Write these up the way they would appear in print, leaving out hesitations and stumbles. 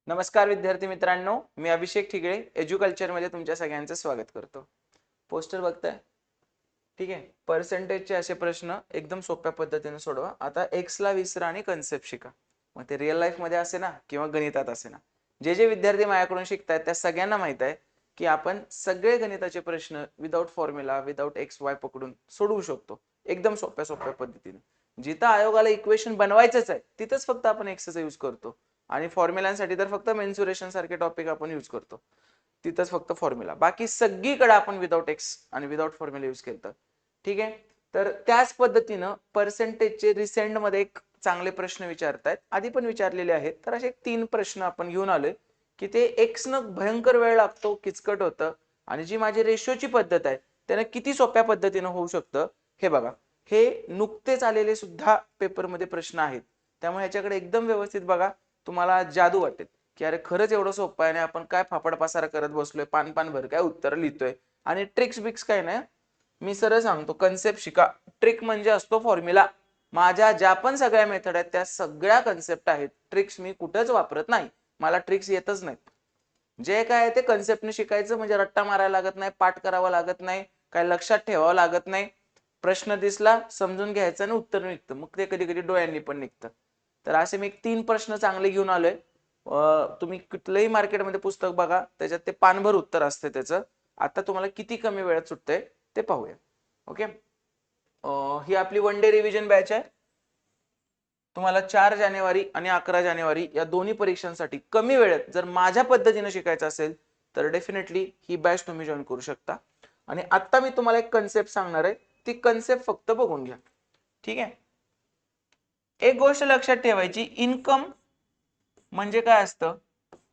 नमस्कार विद्यार्थी मित्रांनो, मी अभिषेक ठिगळे एज्युकल्चर मध्ये तुमच्या सगळ्यांचं स्वागत करतो. पोस्टर बघताय? ठीक आहे. पर्सेंटेजचे असे प्रश्न एकदम सोप्या पद्धतीने सोडवा. आता एक्स ला विसरा आणि कन्सेप्ट शिका. मग ते रिअल लाईफ मध्ये असे ना किंवा गणितात असे ना, जे विद्यार्थी माझ्याकडून शिकतायत त्या सगळ्यांना माहित आहे की आपण सगळे गणिताचे प्रश्न without formula without x Y पकडून सोडवू शकतो एकदम सोप्या सोप्या पद्धतीने. जिथं आयोगाला इक्वेशन बनवायचंच आहे तिथंच फक्त आपण एक्सचा यूज करतो आणि फॉर्म्युलांसाठी तर फक्त मेन्सुरेशन सारखे टॉपिक आपण यूज करतो, तिथंच फक्त फॉर्म्युला. बाकी सगळीकडे आपण विदाउट एक्स आणि विदाउट फॉर्म्युला यूज केलं. ठीक आहे. तर त्याच पद्धतीनं पर्सेंटेजचे रिसेंट मध्ये एक चांगले प्रश्न विचारतायत, आधी पण विचारलेले आहेत. तर असे 3 प्रश्न आपण घेऊन आलोय की ते एक्स न भयंकर वेळ लागतो, किचकट होतं, आणि जी माझी रेशोची पद्धत आहे त्यानं किती सोप्या पद्धतीनं होऊ शकतं हे बघा. हे नुकतेच आलेले सुद्धा पेपरमध्ये प्रश्न आहेत, त्यामुळे ह्याच्याकडे एकदम व्यवस्थित बघा. तुम्हाला जादू वाटेल की अरे खरंच एवढं सोपं आहे आणि आपण काय फापड पसारा करत बसलोय, पान भर काय उत्तर लिहितोय. आणि ट्रिक्स बिक्स काय नाही, मी सरळ सांगतो, कन्सेप्ट शिका. ट्रिक म्हणजे असतो फॉर्म्युला. माझ्या ज्या पण सगळ्या मेथड आहेत त्या सगळ्या कन्सेप्ट आहेत, ट्रिक्स मी कुठंच वापरत नाही. मला ट्रिक्स येतच नाहीत. जे काय आहे ते कन्सेप्टने शिकायचं, म्हणजे रट्टा मारायला लागत नाही, पाठ करावा लागत नाही, काय लक्षात ठेवावं लागत नाही. प्रश्न दिसला समजून घ्यायचं आणि उत्तर निघतं, मग ते कधी कधी डोळ्यांनी पण निघतं. तर असे मी 3 प्रश्न चांगले घेऊन आलोय. तुम्ही कुठलंही मार्केटमध्ये पुस्तक बघा, त्याच्यात ते पानभर उत्तर असते त्याचं. आता तुम्हाला किती कमी वेळात सुटतंय ते पाहूया. ओके. ही आपली 1 डे रिव्हिजन बॅच आहे. तुम्हाला 4 जानेवारी आणि 11 जानेवारी या दोन्ही परीक्षांसाठी कमी वेळेत जर माझ्या पद्धतीने शिकायचं असेल तर डेफिनेटली ही बॅच तुम्ही जॉईन करू शकता. आणि आता मी तुम्हाला एक कन्सेप्ट सांगणार आहे, ती कन्सेप्ट फक्त बघून घ्या. ठीक आहे. एक गोष्ट लक्षात ठेवायची, इन्कम म्हणजे काय असतं?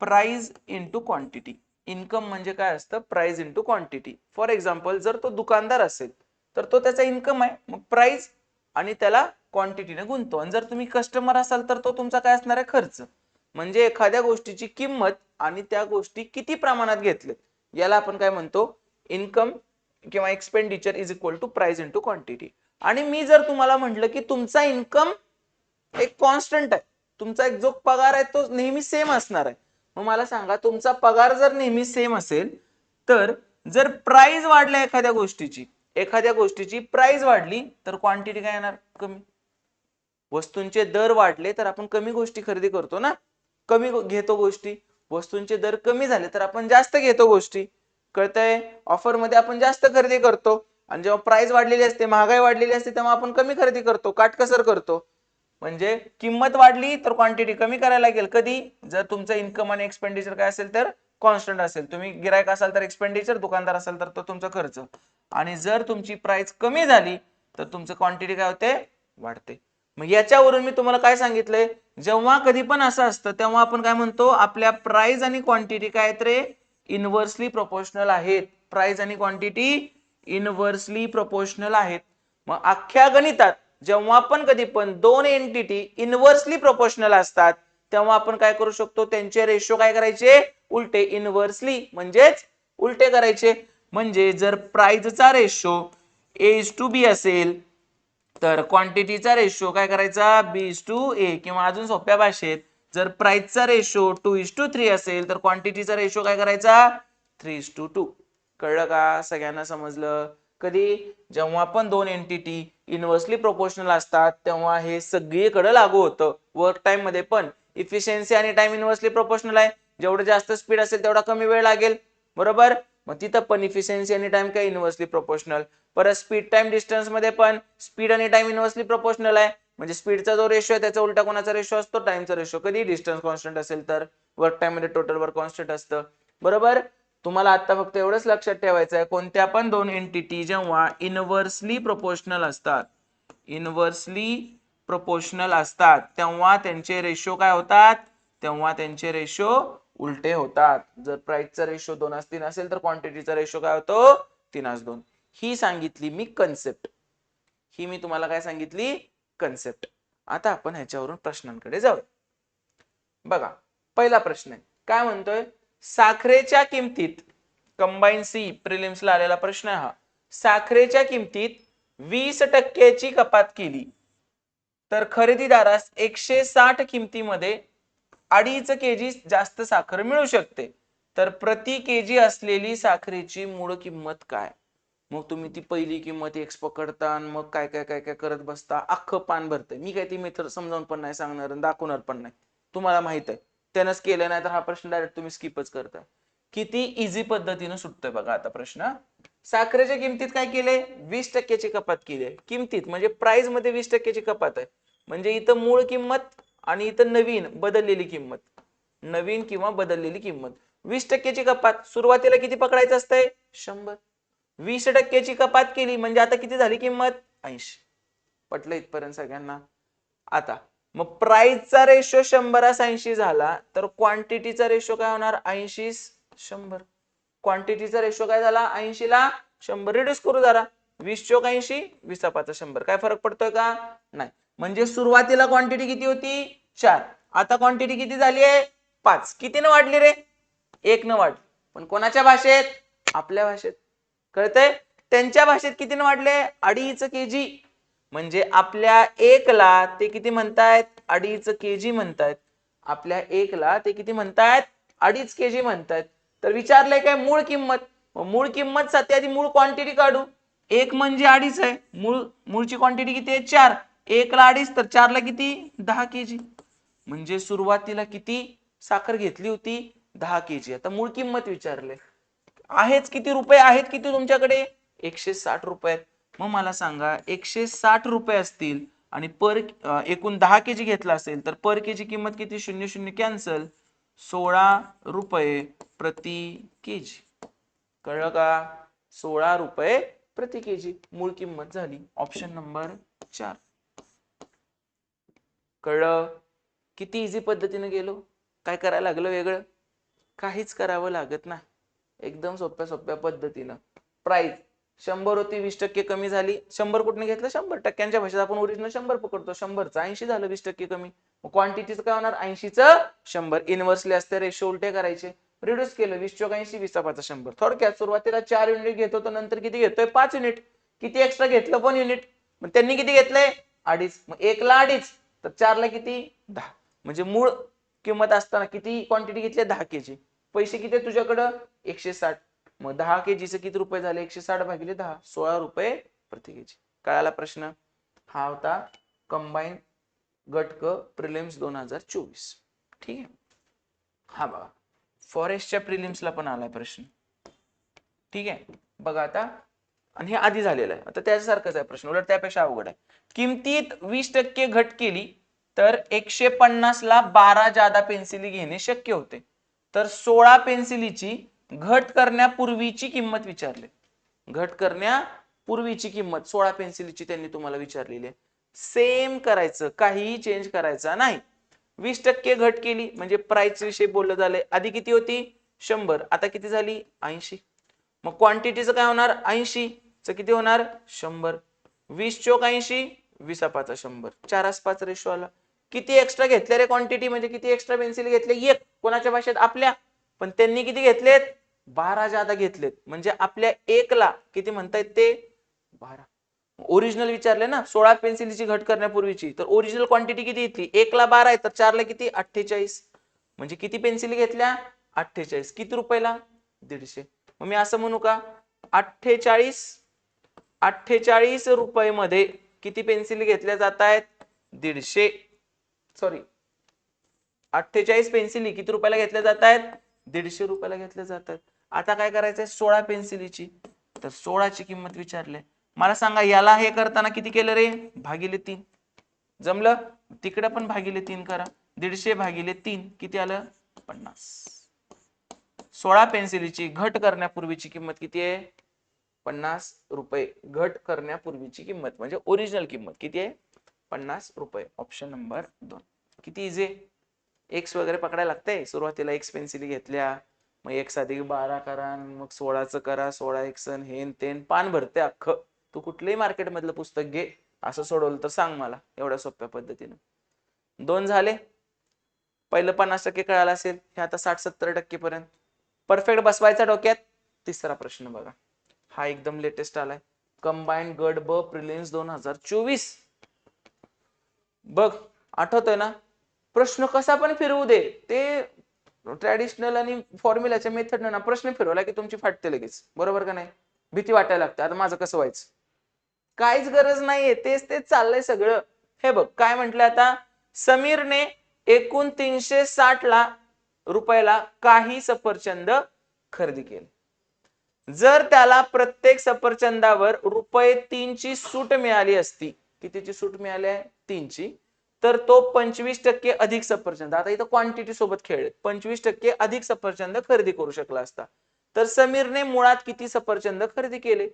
Price into quantity. इन्कम म्हणजे काय असतं? Price into quantity. For example, जर तो दुकानदार असेल तर तो त्याचा इन्कम आहे, मग प्राइस आणि त्याला क्वांटिटीने गुंततो. आणि जर तुम्ही कस्टमर असाल तर तो तुमचा काय असणार आहे? खर्च. म्हणजे एखाद्या गोष्टीची किंमत आणि त्या गोष्टी किती प्रमाणात घेतले याला आपण काय म्हणतो? इन्कम किंवा expenditure is equal to price into quantity. आणि मी जर तुम्हाला म्हटलं की तुमचा इन्कम एक कॉन्स्टंट आहे, तुमचा एक जो पगार आहे तो नेहमी सेम असणार आहे, मग मला सांगा, तुमचा पगार जर नेहमी सेम असेल तर जर प्राइस वाढल्या एखाद्या गोष्टीची प्राइस वाढली तर क्वांटिटी काय येणार? कमी. वस्तूंचे दर वाढले तर आपण कमी गोष्टी खरेदी करतो ना, कमी घेतो गोष्टी. वस्तूंचे दर कमी झाले तर आपण जास्त घेतो गोष्टी. कळतंय? ऑफर मध्ये आपण जास्त खरेदी करतो, आणि जेव्हा प्राइस वाढलेली असते, महागाई वाढलेली असते, तेव्हा आपण कमी खरेदी करतो, काटकसर करतो. म्हणजे किंमत वाढली तर क्वांटिटी कमी करायला लागेल. कधी? जर तुमचं इन्कम आणि एक्सपेंडिचर काय असेल तर कॉन्स्टंट असेल. तुम्ही गिरायक असाल तर एक्सपेंडिचर, दुकानदार असाल तर तो तुमचा खर्च. आणि जर तुमची प्राइस कमी झाली तर तुमचं क्वांटिटी काय होते? वाढते. मग याच्यावरून मी तुम्हाला काय सांगितलंय, जेव्हा कधी पण असं असतं तेव्हा आपण काय म्हणतो? आपल्या प्राइस आणि क्वांटिटी काय आहेत रे? इनव्हर्सली प्रोपोर्शनल आहेत. प्राइस आणि क्वांटिटी इनव्हर्सली प्रोपोर्शनल आहेत. मग अख्ख्या गणितात जेव्हा पण कधी पण 2 एंटिटी इनव्हर्सली प्रोपोर्शनल असतात तेव्हा आपण काय करू शकतो? त्यांचे रेशो काय करायचे? उलटे. इनव्हर्सली म्हणजेच उलटे करायचे. म्हणजे जर प्राइसचा रेशो A:B असेल तर क्वांटिटीचा रेशो काय करायचा? B:A. किंवा अजून सोप्या भाषेत, जर प्राइसचा रेशो 2:3 असेल तर क्वांटिटीचा रेशो काय करायचा? 3:2. कळलं का? सगळ्यांना समजलं? कधी? जेव्हा पण 2 एंटिटी इनव्हर्सली प्रोपोर्शनल असतात तेव्हा हे सगळीकडे लागू होतं. वर्क टाइम मध्ये पण इफिशियन्सी आणि टाइम इनव्हर्सली प्रोपोर्शनल आहे. जेवढं जास्त स्पीड असेल तेवढा कमी वेळ लागेल, बरोबर? मग तिथं पण इफिशियन्सी आणि टाइम काय? Inversely proportional. परत स्पीड टाइम डिस्टन्स मध्ये पण स्पीड आणि टाइम इनव्हर्सली प्रोपोर्शनल आहे. म्हणजे स्पीडचा जो रेशो आहे त्याचा उलटा कोणाचा रेशो असतो? टाइमचा रेशो. कधी? डिस्टन्स कॉन्स्टंट असेल तर. वर्क टाइम मध्ये टोटल वर्क कॉन्स्टंट असतं, बरोबर? तुम्हाला आता फक्त एवढंच लक्षात ठेवायचं आहे, कोणत्या पण 2 एंटिटी जेव्हा इनव्हर्सली प्रोपोर्शनल असतात, तेव्हा त्यांचे रेशो काय होतात? तेव्हा त्यांचे रेशो उलटे होतात. जर प्राइसचा रेशो 2:3 असेल तर क्वांटिटीचा रेशो काय होतो? 3:2. ही सांगितली मी कन्सेप्ट. ही मी तुम्हाला काय सांगितली? कन्सेप्ट. आता आपण ह्याच्यावरून प्रश्नांकडे जाऊ. बघा, पहिला प्रश्न आहे, काय म्हणतोय? साखरेच्या किमतीत, कंबाईन सी प्रिलिम्सला आलेला प्रश्न आहे हा. साखरेच्या किमतीत 20% कपात केली तर खरेदीदारास 160 किमतीमध्ये 2.5 केजी जास्त साखर मिळू शकते, तर प्रति केजी असलेली साखरेची मूळ किंमत काय? मग तुम्ही ती पहिली किंमत एक्स पकडता आणि मग काय काय काय काय करत बसता, अख्खं पान भरतंय. मी काय ती मेथड समजावून पण नाही सांगणार आणि दाखवणार पण नाही, तुम्हाला माहित आहे. त्यानंच केलं नाही तर हा प्रश्न डायरेक्ट तुम्ही स्किपच करताय. किती इझी पद्धतीने सुटतोय बघा आता प्रश्न. साखरेच्या किमतीत काय केले, 20% कपात केली आहे. किमतीत म्हणजे प्राइस मध्ये 20% कपात आहे. म्हणजे इथं मूळ किंमत आणि इथं नवीन बदललेली किंमत, नवीन किंवा बदललेली किंमत. 20% कपात, सुरुवातीला किती पकडायचं असतंय, 100. 20% कपात केली म्हणजे आता किती झाली किंमत, 80. पटलं इथपर्यंत सगळ्यांना? आता मग प्राइसचा रेशो 100:80 झाला तर क्वांटिटीचा रेशो काय होणार, 80:100. क्वांटिटीचा रेशो काय झाला, 80:100. रिड्यूस करू जरा, 20×80, 20×100. काय फरक पडतोय का, नाही. म्हणजे सुरुवातीला क्वांटिटी किती होती, 4. आता क्वांटिटी किती झाली आहे, 5. कितीनं वाढली रे, 1 वाढली. पण कोणाच्या भाषेत, आपल्या भाषेत. कळतंय? त्यांच्या भाषेत कितीनं वाढले, 2.5 केजी. म्हणजे आपल्या 1ला ते किती म्हणतायत, 2.5 केजी म्हणतायत. आपल्या 1ला ते किती म्हणतायत, 2.5 केजी म्हणतायत. तर विचारलंय काय, मूळ किंमत. मूळ किंमत साठी आधी मूळ क्वांटिटी काढू. 1 म्हणजे 2.5 आहे, मूळची क्वांटिटी किती आहे, 4. 1ला 2.5 तर 4ला किती, 10 केजी. म्हणजे सुरुवातीला किती साखर घेतली होती, 10 केजी. आता मूळ किंमत विचारले, आहेच किती रुपये, आहेत किती तुमच्याकडे, 160 रुपये. मग मला सांगा 160 रुपये असतील आणि एकूण 10 केजी घेतला असेल तर पर केजी किंमत किती, 00 कॅन्सल, 16 रुपये प्रति केजी. कळलं का, 16 रुपये प्रति केजी मूळ किंमत झाली. Option number 4. कळलं? किती इझी पद्धतीने गेलो. काय करायला लागलं वेगळं, काहीच करावं लागत नाही. एकदम सोप्या सोप्या पद्धतीनं. प्राइस 100 होती, 20% कमी झाली. 100 कुठने घेतलं, 100%च्या भाषेत आपण ओरिजिनल 100 पकडतो. 100चं 80 झालं, 20% कमी. क्वांटिटीचं काय होणार, 80चं 100. इनव्हर्सली असते, रेशो उलटे करायचे. रिड्यूस केलं, 20×80, 20×100. थोडक्यात सुरुवातीला 4 युनिट घेत होतो, नंतर किती घेतोय, 5 युनिट. किती एक्स्ट्रा घेतलं, 1 युनिट. मग त्यांनी किती घेतलंय, 2.5. मग 1ला 2.5 तर 4ला किती, 10. म्हणजे मूळ किंमत असताना किती क्वांटिटी घेतली, 10 केजी. पैसे किती तुझ्याकडं, 160. मग 10 केजीचे किती रुपये झाले, 160/10, 16 रुपये प्रति केजी. कळाला प्रश्न? हा होता कंबाईन गट क प्रिलिम्स 2024. ठीक आहे. हा बघा, फॉरेस्टच्या प्रिलिम्सला पण आलाय प्रश्न. ठीक आहे, बघा आता. आणि हे आधी झालेलं आहे, आता त्याच्यासारखंच आहे प्रश्न, उलट त्यापेक्षा अवघड आहे. किमतीत 20% घट केली तर 150ला 12 जादा पेन्सिली घेणे शक्य होते. तर 16 पेन्सिलीची घट करण्यापूर्वीची किंमत विचारली. घट करण्यापूर्वीची किंमत 16 पेन्सिलीची त्यांनी तुम्हाला विचारलेली आहे. सेम करायचं, काहीही चेंज करायचा नाही. 20% घट केली म्हणजे प्राइस विषयी बोललं झालंय. आधी किती होती, 100, आता किती झाली, 80. मग क्वांटिटीचं काय होणार, 80 च किती होणार, 100. 20×80, 20×100. 4:5 रेशो आला. किती एक्स्ट्रा घेतले रे क्वांटिटी, म्हणजे किती एक्स्ट्रा पेन्सिल घेतले, 1. कोणाच्या भाषेत, आपल्या. पण त्यांनी किती घेतलेत, 12 जादा घेतलेत. म्हणजे आपल्या 1ला किती म्हणतायत ते, 12. ओरिजिनल विचारले ना, 16 पेन्सिलीची घट करण्यापूर्वीची, तर ओरिजिनल क्वांटिटी किती घेतली, 1ला 12 आहे तर 4ला किती, 48. म्हणजे किती पेन्सिली घेतल्या, 48. किती रुपयाला, 150. मग मी असं म्हणू का, 48 रुपये मध्ये किती पेन्सिली घेतल्या जात आहेत, 150. सॉरी, 48 पेन्सिली किती रुपयाला घेतल्या जात आहेत, 150 रुपयाला घेतल्या जातात. आता काय करायचंय, 16 पेन्सिलीची, तर 16ची किंमत विचारले. मला सांगा याला हे करताना किती केलं रे, /3. जमलं? तिकडे पण /3 करा. 150/3 किती आलं, 50. 16 पेन्सिलीची घट करण्यापूर्वीची किंमत किती आहे, 50 रुपये. घट करण्यापूर्वीची किंमत म्हणजे ओरिजिनल किंमत किती आहे, 50 रुपये. Option number 2. किती इझी. एक्स वगैरे पकडायला लागतंय. सुरुवातीला एक्स पेन्सिली घेतल्या, मग x+12 करा, मग 16चं करा, 16x हेन तेन पान भरते अख्खं. तू कुठलंही मार्केट मधलं पुस्तक घे, असं सोडवलं तर सांग मला, एवढ्या सोप्या पद्धतीने. 2 झाले. पहिलं 50% कळालं असेल, हे आता 60-70% पर्यंत परफेक्ट बसवायचा डोक्यात. तिसरा प्रश्न बघा, हा एकदम लेटेस्ट आलाय. कंबाईन गट ब प्रिलिम्स 2024. बघ, आठवतोय ना, प्रश्न कसा पण फिरवू दे, ते ट्रॅडिशनल आणि फॉर्म्युलाच्या मेथडनं ना प्रश्न फिरवला की तुमची फाटते लगेच, बरोबर का नाही? भीती वाटायला लागते, आता माझं कसं व्हायचं? काहीच गरज नाहीये, तेच तेच चाललंय सगळं. हे बघ काय म्हटलं आता, समीरने एकूण 360 रुपयाला काही सफरचंद खरेदी केले. जर त्याला प्रत्येक सफरचंदावर ₹3 ची सूट मिळाली असती, कितीची सूट मिळाली आहे? 3 ची, तर तो 25% अधिक सफरचंद, आता इथं क्वांटिटी सोबत खेळले, 25% अधिक सफरचंद खरेदी करू शकला असता. तर समीरने मुळात किती सफरचंद खरेदी केले?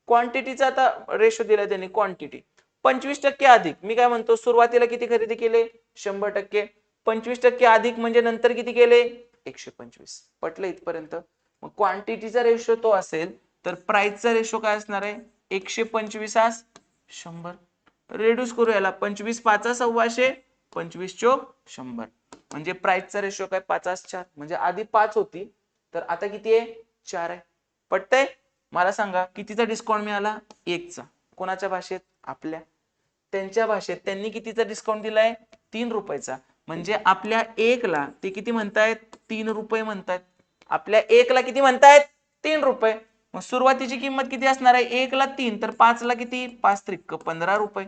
क्वांटिटीचा आता रेशो दिला त्यांनी, क्वांटिटी 25% अधिक, मी काय म्हणतो सुरुवातीला किती खरेदी केले? 100%. 25% अधिक म्हणजे नंतर किती केले? 125. पटलं इथपर्यंत? मग क्वांटिटीचा रेशो तो असेल तर प्राइसचा रेशो काय असणार आहे? 125 100. रेड्यूस करू याला, 25 5 1,200, 25 चोक 100. म्हणजे प्राइसचा रेशो काय? 5 4. म्हणजे आधी 5 होती तर आता किती आहे? 4 आहे. पटतंय? मला सांगा कितीचा डिस्काउंट मिळाला? 1 चा. कोणाच्या भाषेत? आपल्या. त्यांच्या भाषेत त्यांनी कितीचा डिस्काउंट दिलाय? 3 रुपयाचा. म्हणजे आपल्या 1 ला ते किती म्हणतायत? 3 रुपये म्हणतायत. आपल्या 1 ला किती म्हणतायत? 3 रुपये. मग सुरुवातीची किंमत किती असणार आहे? 1 ला 3, तर 5 ला किती? 5 त्रिक 15 रुपये.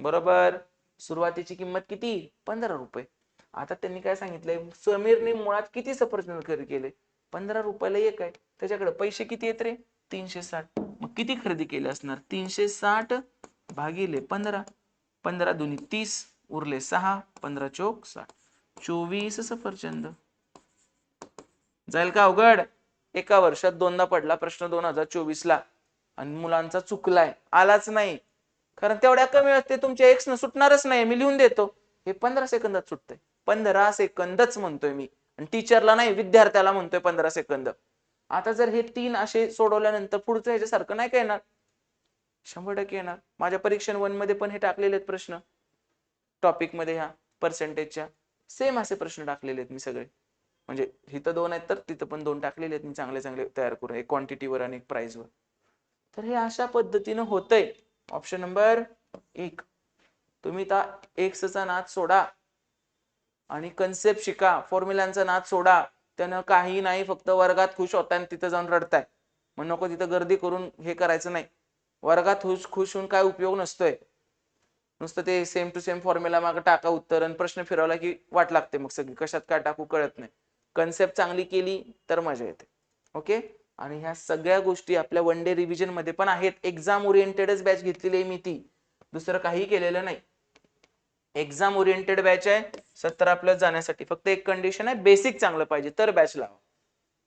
बरोबर. सुरुवातीची किंमत किती? 15 रुपये. आता त्यांनी काय सांगितलंय? समीरने मुळात किती सफरचंद खरेदी केले? 15 रुपयाला एक आहे. त्याच्याकडे पैसे किती येत रे? 360. मग किती खरेदी केले असणार? 360 भागिले 15. 15 दुनी 30, उरले 6, 15 चोक 60. 24 सफरचंद. जाईल का अवघड? एका वर्षात दोनदा पडला प्रश्न 2024 ला आणि मुलांचा चुकलाय, आलाच नाही. कारण तेवढ्या कमी असते तुमच्या एक्स न सुटणारच नाही, मी लिहून देतो. हे 15 सेकंदात सुटतंय. 15 सेकंदच म्हणतोय मी, आणि टीचरला नाही विद्यार्थ्याला म्हणतोय 15 सेकंद. आता जर हे 3 असे सोडवल्यानंतर पुढचं ह्याच्यासारखं नाही का येणार? 100% येणार. माझ्या परीक्षण 1 मध्ये पण हे टाकलेले आहेत प्रश्न, टॉपिक मध्ये ह्या पर्सेंटेजच्या सेम असे प्रश्न टाकलेले आहेत मी सगळे. म्हणजे इथं 2 आहेत तर तिथं पण 2 टाकलेले आहेत मी चांगले चांगले तयार करून, एक क्वांटिटीवर आणि एक प्राइसवर. तर हे अशा पद्धतीनं होतंय. Option number 1. तुम्ही आता एक्सचा नाद सोडा आणि कन्सेप्ट शिका, फॉर्म्युलांचा नाद सोडा. त्यानं काही नाही, फक्त वर्गात खुश होताय आणि तिथं जाऊन रडताय. मग नको तिथं गर्दी करून हे करायचं नाही. वर्गात खुश होऊन काय उपयोग नसतोय. नुसतं ते सेम टू सेम फॉर्म्युला मागे टाका उत्तर आणि प्रश्न फिरवला की वाट लागते मग सगळी, कशात काय टाकू कळत नाही. कन्सेप्ट चांगली केली तर मजा येते. ओके. आणि ह्या सगळ्या गोष्टी आपल्या वन डे रिव्हिजन मध्ये पण आहेत. एक्झाम ओरिएंटेडच बॅच घेतलेली आहे मी, ती दुसरं काही केलेलं नाही. एक्झाम ओरिएंटेड बॅच आहे 17+ जाण्यासाठी. फक्त एक कंडिशन आहे, बेसिक चांगलं पाहिजे तर बॅच लावा.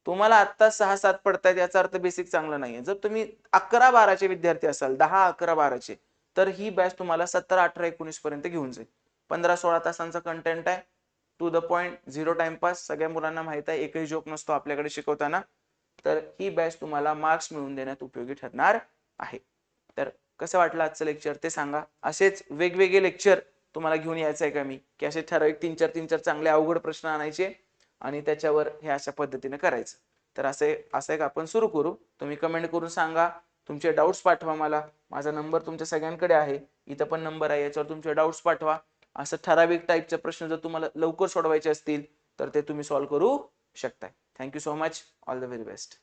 तुम्हाला आता 6-7 पडतायत याचा अर्थ बेसिक चांगलं नाहीये. जर तुम्ही 11-12चे विद्यार्थी असाल, 10-11-12चे, तर ही बॅच तुम्हाला 17-18-19 पर्यंत घेऊन जाईल. 15-16 तासांचा कंटेंट आहे, to the point, zero timepass. सगळ्या मुलांना माहित आहे एकही जोक नसतो आपल्याकडे शिकवताना. तर ही बॅच तुम्हाला मार्क्स मिळवून देण्यात उपयोगी ठरणार आहे. तर कसं वाटलं आजचं लेक्चर ते सांगा. असेच वेगवेगळे लेक्चर तुम्हाला घेऊन यायचं आहे का मी, की असे ठराविक 3-4 चांगले अवघड प्रश्न आणायचे आणि त्याच्यावर हे अशा पद्धतीने करायचं. तर असं एक आपण सुरू करू. तुम्ही कमेंट करून सांगा, तुमचे डाऊट्स पाठवा मला. माझा नंबर तुमच्या सगळ्यांकडे आहे, इथं पण नंबर आहे, याच्यावर तुमचे डाऊट्स पाठवा. असं ठराविक टाईपचे प्रश्न जर तुम्हाला लवकर सोडवायचे असतील तर ते तुम्ही सॉल्व्ह करू शकताय. Thank you so much. All the very best.